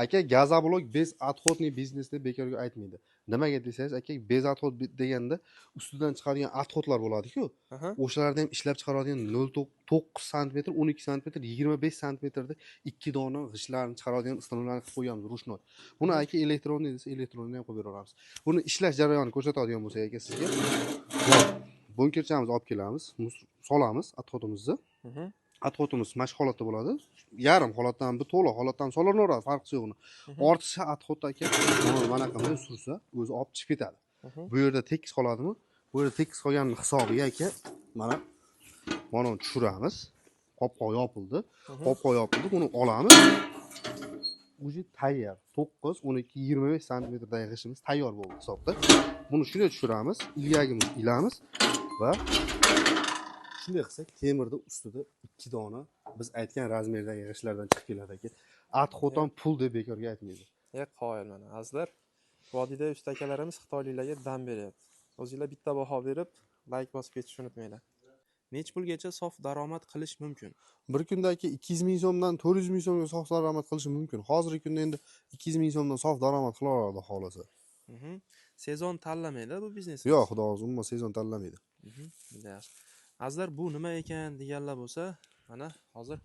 Aka Gazablok bez отходный biznesni bekorga aytmaydi. Nimaga desangiz, aka bez отход deganda ustidan chiqadigan отходlar bo'ladi-ku. O'shalarni ham ishlab chiqaradigan 0.9 sm, 12 sm, 25 sm da 2 dona g'ishtlarni chiqaradigan ustanovlarni qilib qo'yamiz, ruchnoy. Buni aka elektronniy desa, elektronni ham qo'yib beramiz. Buni ishlash jarayonini ko'rsatadigan bo'lsak aka sizga, bunkerchamizni olib kelamiz, solamiz отходimizni. Отходimiz mashq holatda bo'ladi. Yarim holatdan bir to'liq holatdan solinaveradi, farqi yo'q uni. Ortiqcha отход aka mana qanday sursa, o'zi olib chiqib ketadi. Bu yerda tekis qoladimi? Bu yerda tekis qolgan hisobiga aka mana tushiramiz. Qopqoq yopildi. Qopqoq yopildi. Buni olamiz. Uji tayyor. 9, 12, 25 sm g'ishimiz tayyor bo'ldi hisobda. Buni shunday tushiramiz. Ilyagimizni ilamiz va shunday qilsak, temirda ustida 2 dona biz aytgan razmerdagi g'ishtlardan chiqib keladi aka. Отходdan pul deb bekorga aytmaydi. Qoyil mana. Azizlar, vodiyda ustakalarimiz xitoyliklarga dam beryapti. O'zingizlar bitta baho berib, like bosib ketishni unutmanglar. Nech pulgacha sof daromad qilish mumkin? Bir kunda aka 200 ming so'mdan 400 ming so'mga sof daromad qilish mumkin. Hozirgi kunda endi 200 ming so'mdan sof daromad qila oladi xohlasa. Sezon tanlamaydi bu biznes. Yo'q, xudo o'zi umuman sezon tanlamaydi. Yaxshi. Azizlar, bu nima ekan deganlar bo'lsa, mana hozir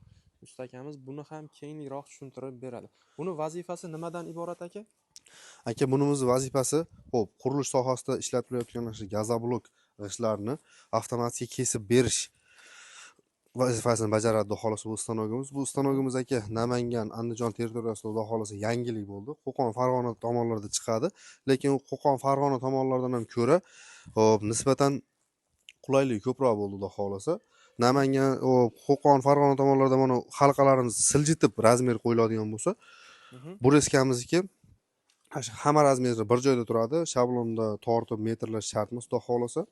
ustakamiz buni ham kengroq tushuntirib beradi. Buni vazifasi nimadan iborat aka? Aka, bunimiz vazifasi, xo'p, qurilish sohasida ishlatilayotgan gazoblok g'ishtlarni avtomatik kesib berish vazifasini bajaradi xolos bu stanogimiz. Bu stanogimiz aka Namangan, Andijon territoriyasida xudo xolasa yangilik bo'ldi. Qo'qon, Farg'ona tomonlarda chiqadi, lekin Qo'qon, Farg'ona tomonlaridan ham ko'ra, xo'p, nisbatan qulaylik ko'proq bo'ldi xudo xolasa. Namangan, Qo'qon, Farg'ona tomonlarida mana halqalarimiz siljitib razmer qo'yiladigan bo'lsa, bu reskamizniki hamma razmerda bir joyda turadi. Shablonda tortib metrlash shart emas, xudo xolasa.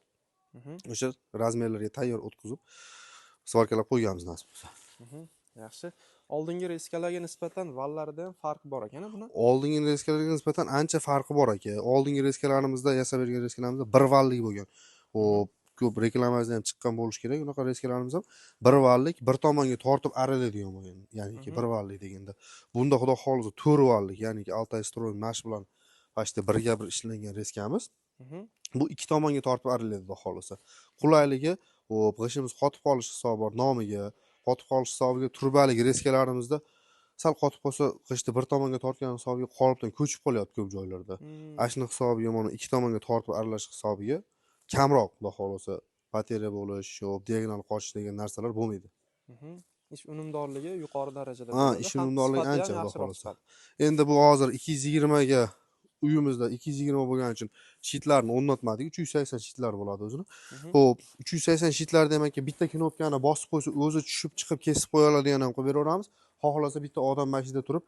O'sha razmerlarga tayyor o'tkazib svarkalab qo'yganmiz nasib bo'lsa. Yaxshi. Oldingi reskalarga nisbatan vallarida ham farq bor ekan buni. Oldingi reskalarga nisbatan ancha farqi bor aka. Oldingi reskalarimizda, yasab bergan reskalarimizda bir vallik bo'lgan. Xo'p, ko'p reklamamizda ham chiqqan bo'lish kerak. Unaqa reskalarimiz ham bir vallik, bir tomonga tortib aralaydigan bo'lgan. Ya'niki bir vallik deganda. Bunda xudo xolisa 4 vallik, ya'niki Altay Stroy Mash bilan pashta birga bir ishlangan reskamiz. Bu ikki tomonga tortib aralaydi xudo xolisa. Qulayligi, xo'p, g'ishimiz qotib qolish hisobi bor nomiga, qotib qolish hisobiga turbalik reskalarimizda sal qotib qolsa, g'ishtni bir tomonga tortgan hisobiga qolipdan ko'chib qolyapti ko'p joylarda. Ashni hisobiga mana ikki tomonga tortib aralash hisobiga kamroq xudo xolisa bateriya bo'lish, yo'q, diagonal qochish degan narsalar bo'lmaydi. Ish unumdorligi yuqori darajada bo'ladi. Ish unumdorligi ancha xudo xolisa. Endi bu hozir 220 ga uyimizda 220 bo'lgani uchun shitlarni o'rnatmadik. 380 shitlar bo'ladi o'zini. Xo'p, 380 shitlarda ham aka bitta knopkani bosib qo'ysa, o'zi tushib chiqib kesib qo'ya oladigan ham qilib beraveramiz. Xohlasa bitta odam mashina turib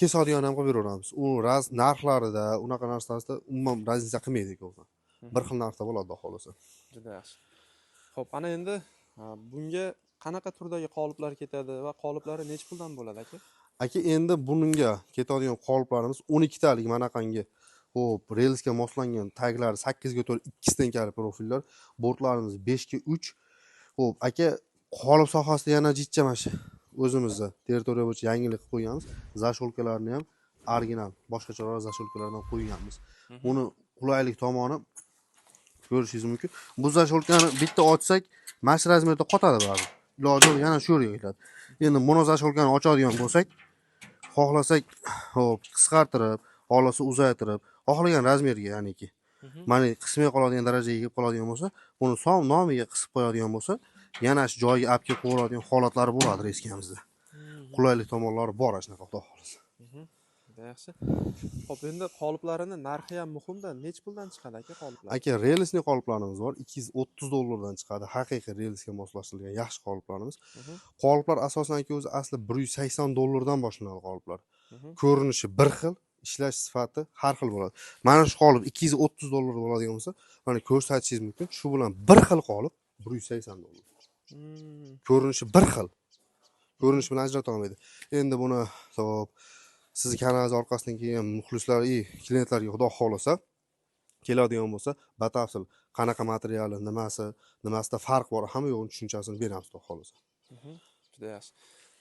kesadigan ham qilib beraveramiz. U narxlarida, unaqa narsalarda umuman razlika qilmaydi o'zi. Bir xil narxda bo'ladi xohlasa. Juda yaxshi. Xo'p, ana endi bunga qanaqa turdagi qoliplar ketadi va qoliplari nech puldan bo'ladi aka? Aka, endi bunga ketadigan qoliplarimiz 12 talik manaqangi. Xo'p, relsga moslangan taglari 8 ga to'la 2 stenkali profillar, bortlarimiz 5 ga 3. Xo'p, aka, qolip sohasida yana jitcha mashi o'zimizda territoriya bo'yicha yangilik qilib qo'yganmiz. Zasholkalarni ham original, boshqacharoq zasholkalardan qo'yganmiz. Uni qulaylik tomoni ko'rishingiz mumkin. Bu zasholkani bitta ochsak, mash razmerda qotadi ba'zi. Iloji yo'q, yana shu yerga keladi. Endi mono zasholkani ochadigan bo'lsak, xohlasak, hop, qisqartirib, xohlasa uzaytirib, xohlagan razmerga, ya'niki mana qismay qoladigan darajaga kelib qoladigan bo'lsa, buni som nomiga qisib qo'yadigan bo'lsa, yana shu joyiga olib kelib qo'yadigan holatlari bo'ladi reskamizda. Qulaylik tomonlari bor shunaqa xudo xolisa. Yaxshi. Xo'p, endi qoliplarini narxi ham muhimda. Nech puldan chiqadi aka qoliplar? Aka, relsli qoliplarimiz bor. 230 dollardan chiqadi. Haqiqiy relsga moslashtirilgan yaxshi qoliplarimiz. Qoliplar asosan aka o'zi asli 180 dollardan boshlanadi qoliplar. Ko'rinishi bir xil, ishlash sifati har xil bo'ladi. Mana shu qolip 230 dollar bo'ladigan bo'lsa, mana ko'rsatishingiz mumkin. Shu bilan bir xil qolip 180 dollar. Ko'rinishi bir xil. Ko'rinish bilan ajrata olmaydi. Endi buni top siz kanalingiz orqasidan kelgan muxlislar, klientlarga xudo xolasa keladigan bo'lsa, batafsil qanaqa materiali, nimasida farq bor, hamma yo'g'ini tushunchasini beramiz xudo xolasa. Juda yaxshi.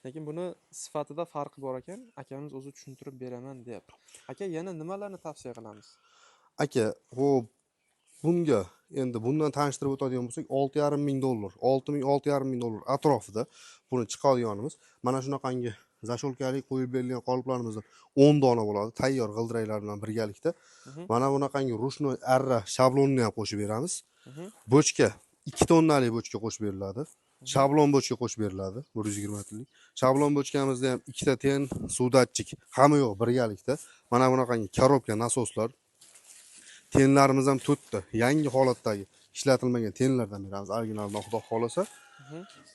Lekin buni sifatida farqi bor ekan. Akamiz o'zi tushuntirib beraman deyapti. Aka, yana nimalarni tavsiya qilamiz? Aka, xo'p, bunga endi bundan tanishtirib o'tadigan bo'lsak, $6,500, 6,000 $6,500 atrofida buni chiqarganimiz. Mana shunaqangi zasholkalik qo'yib berilgan qoliplarimizdan 10 dona bo'ladi, tayyor g'ildiraylar bilan birgalikda. Mana bunaqangi rushnoy arra shablonni ham qo'shib beramiz. Bochka 2 tonnalik bochka qo'shib beriladi. Shablon bochka qo'shib beriladi, 120 litrlik. Shablon bochkamizda ham 2 ta ten, suvdatchik, hamma yo'q birgalikda. Mana bunaqangi korobka nasoslar. Tenlarimiz ham 4 ta, yangi holatdagi ishlatilmagan tenlardan beramiz, originaldan xudo xolasa.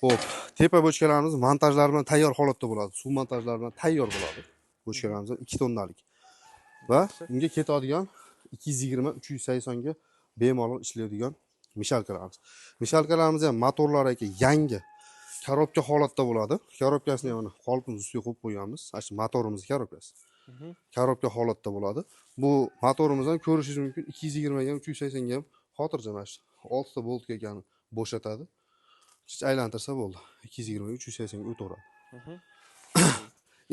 Xo'p, tepa bochkalarimiz montajlar bilan tayyor holatda bo'ladi. Suv montajlari bilan tayyor bo'ladi. Bochkalarimiz 2 tonnalik. Va unga ketadigan 220-380 ga bemalol ishlaydigan mishalkalarimiz. Mishalkalarimiz ham motorlari aka yangi korobka holatda bo'ladi. Korobkasini ham qolipimiz ustiga qo'yib qo'yganmiz. Shu motorimiz korobkasi. Korobka holatda bo'ladi. Bu motorimizdan ko'rishingiz mumkin 220 ga 380 ga ham xotirjam mana shu 6 ta boltga ekan bo'shatadi. Hech aylantirsa bo'ldi. 220 ga 380 ga o'taveradi.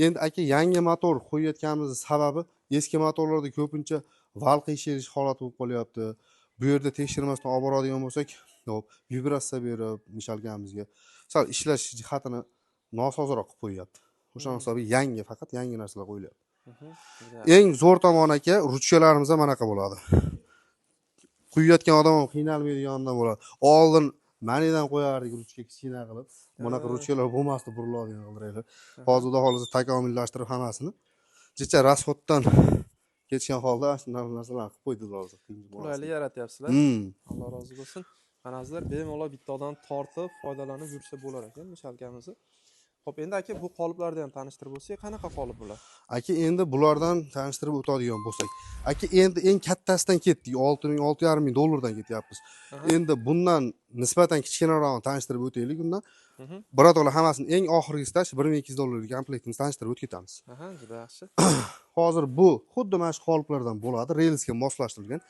Endi aka yangi motor qo'yayotganimiz sababi eski motorlarda ko'pincha val qiyshish holati bo'lib qolyapti. Bu yerda tekshirmasdan olib boradigan bo'lsak, hop, vibratsiya berib mishalgamizga sal ishlash jihatini nosozroq qilib qo'yyapti. O'sha hisobiga yangi, faqat yangi narsalar qo'yilyapti. Eng zo'r tomoni aka, ruchkalarimiz ham manaqa bo'ladi. Quyayotgan odam ham qiynalmaydiganidan bo'ladi. Oldin manidan qo'yardik ruchka kichkina qilib. Bunaqa ruchkalar bo'lmasdi, buriladigan g'ildiraylar. Hozirda hozir takomillashtirib hammasini jicha rasxoddan ketgan holda shunaqa narsalarni qilib qo'ydik hozir. Qulaylik yaratyapsizlar. Alloh rozi bo'lsin. Manazlar bemalol bitta odam tortib, foydalanib yursa bo'lar ekan mishalkamizni. Xo'p, endi aka bu qoliplarni ham tanishtirib o'tsak, qanaqa qolip bular? Aka, endi bulardan tanishtirib o'tadigan bo'lsak, aka endi eng kattasidan ketdik, $6,000-$6,500 ketyapmiz. Endi bundan nisbatan kichkinaroqni tanishtirib o'taylik undan. Birodalar hammasini eng oxirgisida $1,200 komplektimizni tanishtirib o'tib ketamiz. Juda yaxshi. Hozir bu xuddi mana shu qoliplardan bo'ladi, relsga moslashtirilgan.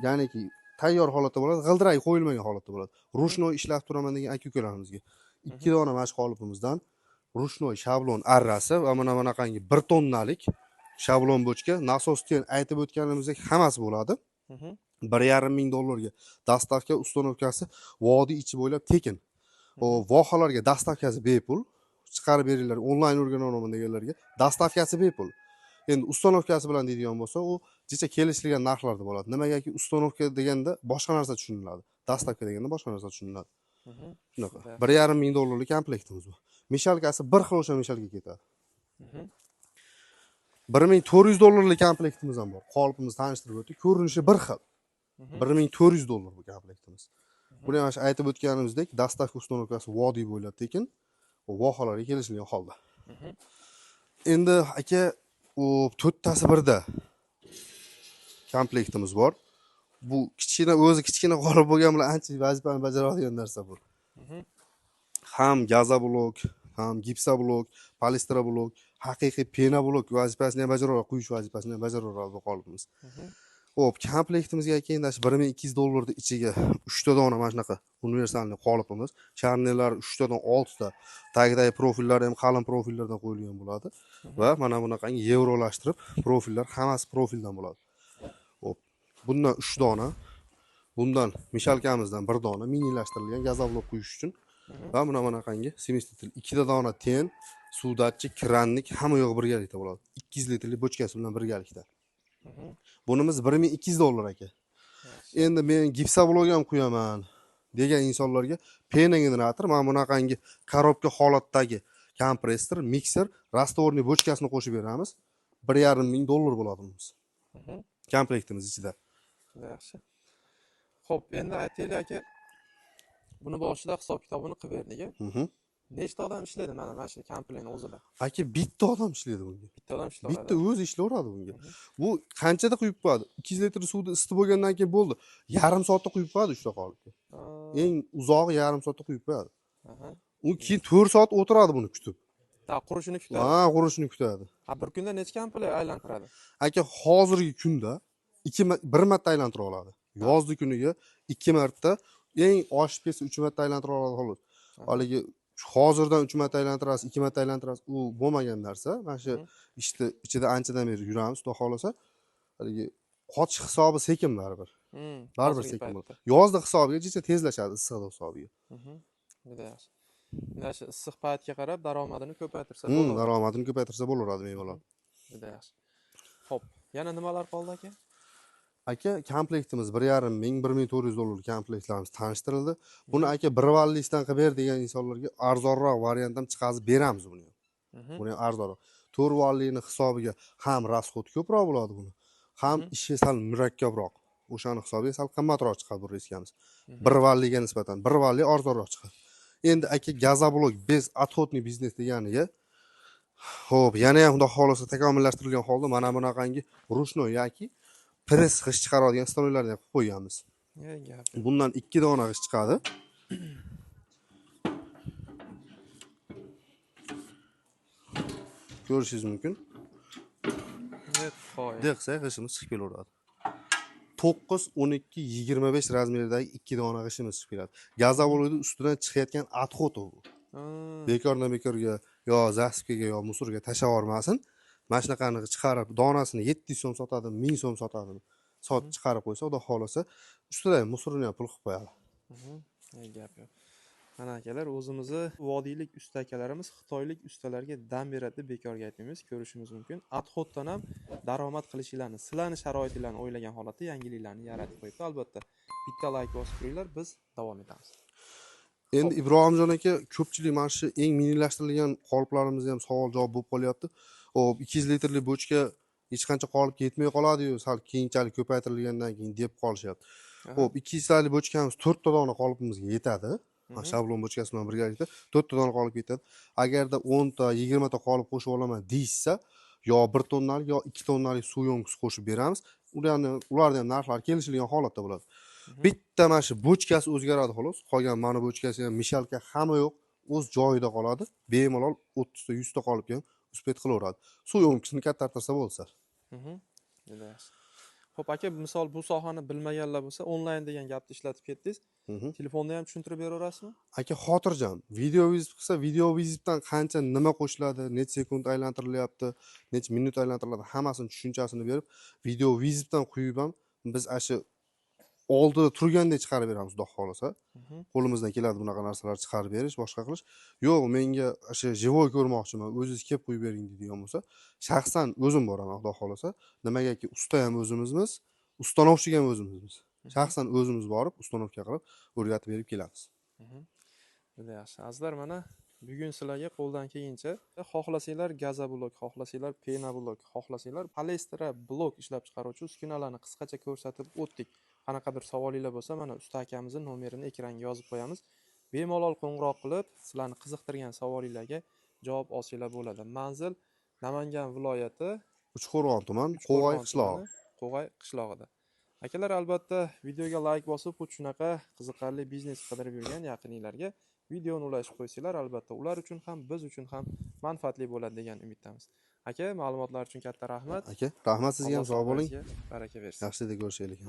Ya'niki tayyor holatda bo'ladi, g'ildirak qo'yilmagan holatda bo'ladi. Rushnoy ishlab turaman degan aka-ukalarimizga 2 dona mana shu qolipimizdan rushnoy shablon arrasi va mana bunaqangi 1 tonnalik shablon bochka, nasosdan aytib o'tganimizdek hammasi bo'ladi. $1,500 ga dastavka uстановkasi vodiy ichi bo'ylab tekin. O vohalarga dastavkasi bepul. Chiqarib beringlar, onlayn o'rganaman deganlarga dastavkasi bepul. Endi uстановkasi bilan deydigan bo'lsa, u jicha kelishilgan narxlarda bo'ladi. Nimagaki uстановка deganda boshqa narsa tushuniladi. Dastavka deganda boshqa narsa tushuniladi. Shunaqa. $1,500 komplektimiz bor. Mishalkasi bir xil o'sha mishalga ketadi. $1,400 komplektimiz ham bor. Qolipimizni tanishtirib o'tdik. Ko'rinishi bir xil. $1,400 bu komplektimiz. Buni ham aytib o'tganimizdek, dastavka uстановкасы vodiy bo'ylab tekin, vohalarga kelishilgan holda. Endi aka, u 4 tasi birda komplektimiz bor. Bu kichkina qolip bo'lgan bilan ancha vazifani bajaradigan narsa bu. Ham gazoblok, ham gipsoblok, polistroblok, haqiqiy pena blok vazifasini ham bajaradi, quyish vazifasini ham bajaradi bu qolipimiz. Xo'p, komplektimizga kelganda $1,200 ichiga 3 ta dona mana shunaqa universalniy qolipimiz, charnellar 3 tadan 6 ta, tagidagi profillar ham qalin profillardan qo'yilgan bo'ladi va mana bunaqangi yevrolashtirib, profillar hammasi profildan bo'ladi. Xo'p, bundan 3 dona, bundan mishalkamizdan 1 dona minilashtirilgan gazoblok quyish uchun va mana bunaqangi semestitl 2 ta dona ten, suvdatchik, krannik hamma yo'q birgalikda bo'ladi. 200 litrlik bochkasi bilan birgalikda. Bunimiz $1,200 aka. Endi men gipsoblok ham qo'yaman degan insonlarga pena generator, mana bunaqangi korobka holatdagi kompressor, mikser, rastvorniy bochkasini qo'shib beramiz. $1,500 bo'ladi bunimiz. Komplektimiz ichida. Yaxshi. Xo'p, endi aytaylik aka, buni boshida hisob kitobini qilib berdik. Nechta odam ishlaydi mana shu komplekni o'zida? Aka, bitta odam ishlaydi bunga. Bitta odam ishlaydi. Bitta o'zi ishlayveradi bunga. Bu qanchada quyib qo'yadi? 200 litr suvni isitib bo'lgandan keyin bo'ldi. Yarim soatda quyib qo'yadi ushta qolipga. Eng uzog'i yarim soatda quyib qo'yadi. U keyin 4 soat o'tiradi buni kutib. Qurishini kutadi. Qurishini kutadi. Bir kunda necha komplekt aylantiradi? Aka, hozirgi kunda 1 marta aylantira oladi. Yozgi kuniga 2 marta, eng oshib ketsa 3 marta aylantira oladi xolos. Haligi hozirdan 3 marta aylantirasiz, 2 marta aylantirasiz, u bo'lmagan narsa. Mana shu ishni ichida anchadan beri yuramiz, xudo xolasa. Haligi qochish hisobi sekin baribir. Baribir Hozirgi sekin bo'ladi. paytda. Yozda hisobiga jicha tezlashadi, issiqda hisobiga. Juda yaxshi. Mana shu issiq paytga qarab daromadini ko'paytirsa bo'ladi. Daromadini ko'paytirsa bo'laveradi bemalol. Juda yaxshi. Xo'p, yana nimalar qoldi aka? Aka, komplektimiz 1,5 ming, 1400 dollar komplektlarimiz tanishtirildi. Buni aka bir vallisdan qilib ber degan insonlarga arzonroq variant ham chiqazib beramiz buni. Buni ham arzonroq. 4 vallini hisobiga ham rasxod ko'proq bo'ladi buni. Ham ishi sal murakkabroq. O'shani hisobiga sal qimmatroq chiqadi bu riskamiz. 1 valliga nisbatan 1 valli arzonroq chiqadi. Endi aka gazoblok bez отходный biznes deganiga xo'p, yana ham xudo xolasa takomillashtirilgan holda mana bunaqangi ruchnoy yoki press g'isht chiqaradigan stollarni ham qilib qo'yganmiz. Bundan 2 dona g'isht chiqadi. Ko'rishingiz mumkin. Deqsa g'ishtimiz chiqib kelaveradi. 9, 12, 25 razmerdagi 2 dona g'ishtimiz chiqib keladi. Gazoblokning ustidan chiqayotgan отход u. Bekordan bekorga yo zaspkaga yo musorga tashlab yubormasin. Mana shunaqani chiqarib, donasini 700 so'm sotadi, 1000 so'm sotadi. Sotib chiqarib qo'ysa, xudo xolasa, ustida musorini ham pul qilib qo'yadi. Gap yo'q. Mana akalar, o'zimizni vodiylik usta akalarimiz xitoylik ustalarga dam beradi deb bekorga aytmaymiz. Ko'rishimiz mumkin. Отходdan ham daromad qilishinglarni, sizlarning sharoitinglarni o'ylagan holatda yangiliklarni yaratib qo'yibdi. Albatta, bitta like bosib turinglar, biz davom etamiz. Endi Ibrohimjon aka, ko'pchilik mana shu eng minilashtirilgan qoliplarimizni ham savol-javob bo'lib qolyapti. Hop, 200 litrli bochka hech qancha qolib ketmay qoladi-yu, sal keyinchalik ko'paytirilgandan keyin deb qolishyapti. Hop, 200 litrli bochkamiz 4 ta dona qolipimizga yetadi. Shablon bochkasi bilan birgalikda 4 ta dona qolib ketadi. Agarda 10 ta, 20 ta qolip qo'shib olaman deysa, yo 1 tonnalik yo 2 tonnalik suv yo'ngisi qo'shib beramiz. Ularning ham narxlari kelishilgan holatda bo'ladi. Bitta mana shu bochkasi o'zgaradi xolos. Qolgan mana bochkasi ham mishalka hamma yo'q, o'z joyida qoladi. Bemalol 30 ta, 100 ta qolibga ham uspet qilaveradi. Suv yo'ngisini kattartirsa bo'lsa. Juda yaxshi. Xo'p aka, misol bu sohani bilmaganlar bo'lsa, onlayn degan gapni ishlatib ketdingiz. Telefonda ham tushuntirib beraverasizmi? Aka, xotirjam. Video vizit qilsa, video vizitdan qancha nima qo'shiladi, necha sekund aylantirilyapti, necha minut aylantiriladi, hammasini tushunchasini berib, video vizitdan quyib ham biz ashi oldida turgandek chiqarib beramiz, xudo xolasa. Qo'limizdan keladi bunaqa narsalar chiqarib berish, boshqa qilish. Yo'q, menga o'sha живой ko'rmoqchiman, o'zingiz kelib qo'yib bering deydigan bo'lsa, shaxsan o'zim boraman, xudo xolasa. Nimagaki usta ham o'zimizmiz, ustanovchiga ham o'zimizmiz. Shaxsan o'zimiz borib, ustanovka qilib, o'rgatib berib kelamiz. Juda yaxshi. Azizlar, mana bugun sizlarga qo'ldan kelgancha xohlasanglar gazoblok, xohlasanglar pena blok, xohlasanglar polistira blok ishlab chiqaruvchi uskunalarni qisqacha ko'rsatib o'tdik. Qanaqadir savolinglar bo'lsa, mana usta akamizning nomerini ekranga yozib qo'yamiz. Bemalol qo'ng'iroq qilib, sizlarni qiziqtirgan savolinglarga javob olsanglar bo'ladi. Manzil Namangan viloyati Uchqo'rg'on tuman, Qo'g'ay qishlog'i. Qo'g'ay qishlog'ida. Akalar, albatta videoga like bosib, xuddi shunaqa qiziqarli biznes qidirib yurgan yaqininglarga videoni ulashib qo'ysanglar, albatta ular uchun ham, biz uchun ham manfaatli bo'ladi degan umiddamiz. Aka, ma'lumotlar uchun katta rahmat. Aka, rahmat sizga ham, sog' bo'ling. Baraka bersin. Yaxshida ko'rishaylik.